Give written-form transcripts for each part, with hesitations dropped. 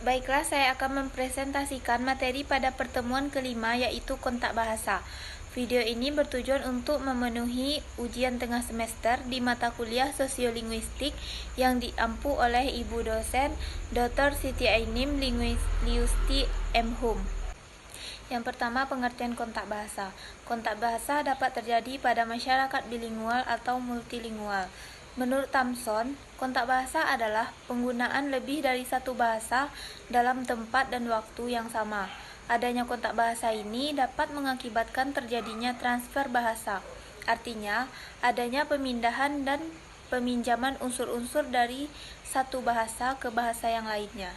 Baiklah, saya akan mempresentasikan materi pada pertemuan kelima, yaitu kontak bahasa. Video ini bertujuan untuk memenuhi ujian tengah semester di mata kuliah Sosiolinguistik yang diampu oleh Ibu dosen Dr. Siti Ainim Liusti M.Hum. Yang pertama, pengertian kontak bahasa. Kontak bahasa dapat terjadi pada masyarakat bilingual atau multilingual. Menurut Thomson, kontak bahasa adalah penggunaan lebih dari satu bahasa dalam tempat dan waktu yang sama. Adanya kontak bahasa ini dapat mengakibatkan terjadinya transfer bahasa. Artinya, adanya pemindahan dan peminjaman unsur-unsur dari satu bahasa ke bahasa yang lainnya.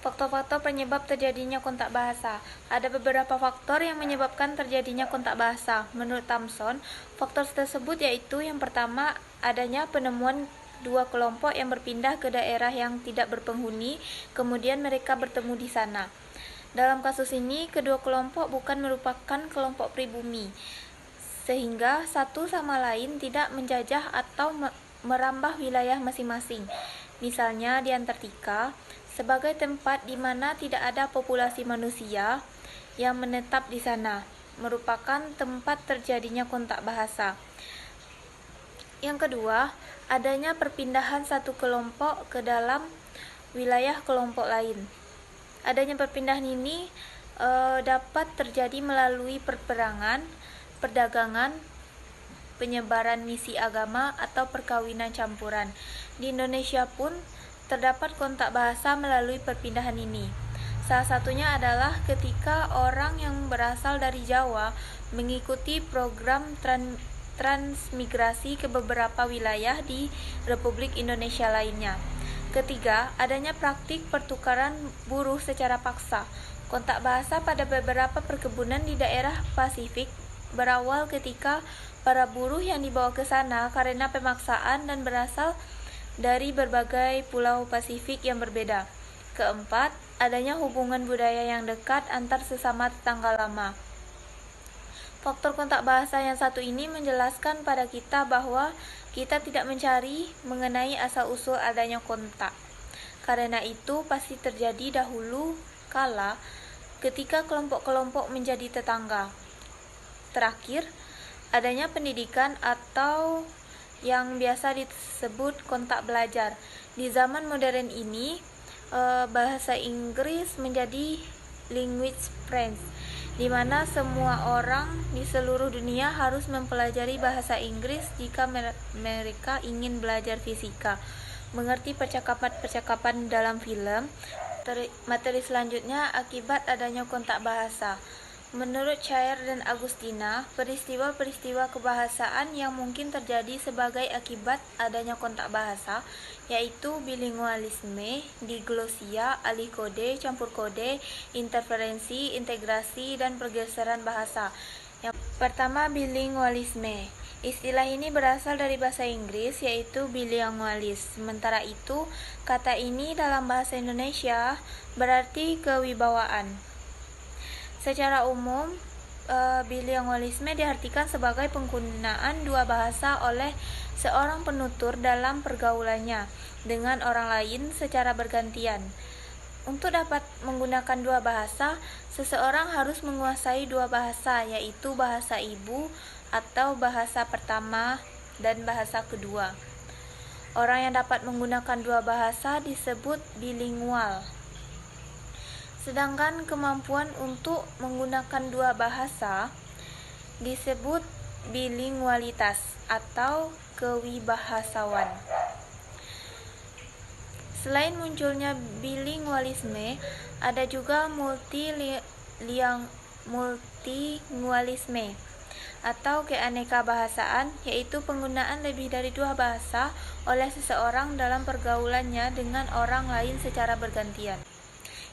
Faktor-faktor penyebab terjadinya kontak bahasa. Ada beberapa faktor yang menyebabkan terjadinya kontak bahasa. Menurut Thomson, faktor tersebut yaitu yang pertama, adanya penemuan dua kelompok yang berpindah ke daerah yang tidak berpenghuni, kemudian mereka bertemu di sana. Dalam kasus ini, kedua kelompok bukan merupakan kelompok pribumi, sehingga satu sama lain tidak menjajah atau merambah wilayah masing-masing. Misalnya di Antartika, sebagai tempat di mana tidak ada populasi manusia yang menetap di sana, merupakan tempat terjadinya kontak bahasa. Yang kedua, adanya perpindahan satu kelompok ke dalam wilayah kelompok lain. Adanya perpindahan ini dapat terjadi melalui perperangan, perdagangan, penyebaran misi agama, atau perkawinan campuran. Di Indonesia pun terdapat kontak bahasa melalui perpindahan ini. Salah satunya adalah ketika orang yang berasal dari Jawa mengikuti program transmigrasi ke beberapa wilayah di Republik Indonesia lainnya. Ketiga, adanya praktik pertukaran buruh secara paksa. Kontak bahasa pada beberapa perkebunan di daerah Pasifik berawal ketika para buruh yang dibawa ke sana karena pemaksaan dan berasal dari berbagai pulau Pasifik yang berbeda. Keempat, adanya hubungan budaya yang dekat antar sesama tetangga lama. Faktor kontak bahasa yang satu ini menjelaskan pada kita bahwa kita tidak mencari mengenai asal-usul adanya kontak. Karena itu pasti terjadi dahulu kala ketika kelompok-kelompok menjadi tetangga. Terakhir, adanya pendidikan atau yang biasa disebut kontak belajar. Di zaman modern ini, bahasa Inggris menjadi language friends, di mana semua orang di seluruh dunia harus mempelajari bahasa Inggris jika mereka ingin belajar fisika, mengerti percakapan-percakapan dalam film. Materi selanjutnya, akibat adanya kontak bahasa. Menurut Chair dan Agustina, peristiwa-peristiwa kebahasaan yang mungkin terjadi sebagai akibat adanya kontak bahasa, yaitu bilingualisme, diglosia, alih kode, campur kode, interferensi, integrasi, dan pergeseran bahasa. Yang pertama, bilingualisme. Istilah ini berasal dari bahasa Inggris, yaitu bilingualis. Sementara itu, kata ini dalam bahasa Indonesia berarti kewibawaan. Secara umum, bilingualisme diartikan sebagai penggunaan dua bahasa oleh seorang penutur dalam pergaulannya dengan orang lain secara bergantian. Untuk dapat menggunakan dua bahasa, seseorang harus menguasai dua bahasa, yaitu bahasa ibu atau bahasa pertama dan bahasa kedua. Orang yang dapat menggunakan dua bahasa disebut bilingual. Sedangkan kemampuan untuk menggunakan dua bahasa disebut bilingualitas atau kewibahasawan. Selain munculnya bilingualisme, ada juga multilingualisme atau keaneka-bahasaan, yaitu penggunaan lebih dari dua bahasa oleh seseorang dalam pergaulannya dengan orang lain secara bergantian.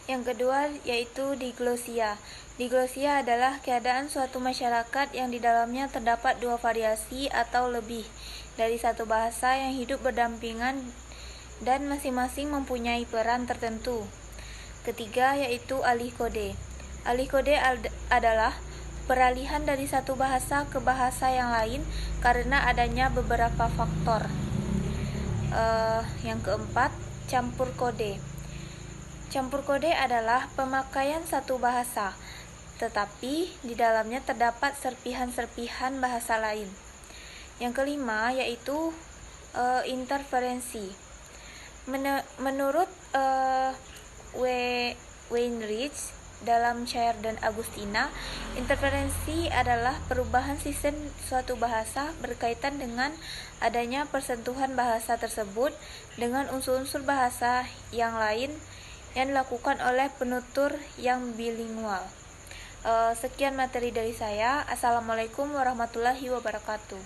Yang kedua yaitu diglosia. Diglosia adalah keadaan suatu masyarakat yang di dalamnya terdapat dua variasi atau lebih dari satu bahasa yang hidup berdampingan dan masing-masing mempunyai peran tertentu. Ketiga yaitu alih kode. Alih kode adalah peralihan dari satu bahasa ke bahasa yang lain karena adanya beberapa faktor. Yang keempat, campur kode. Campur kode adalah pemakaian satu bahasa, tetapi di dalamnya terdapat serpihan-serpihan bahasa lain. Yang kelima yaitu interferensi. Menurut Weinreich dalam Chair dan Agustina, interferensi adalah perubahan sistem suatu bahasa berkaitan dengan adanya persentuhan bahasa tersebut dengan unsur-unsur bahasa yang lain yang dilakukan oleh penutur yang bilingual. Sekian materi dari saya. Assalamualaikum warahmatullahi wabarakatuh.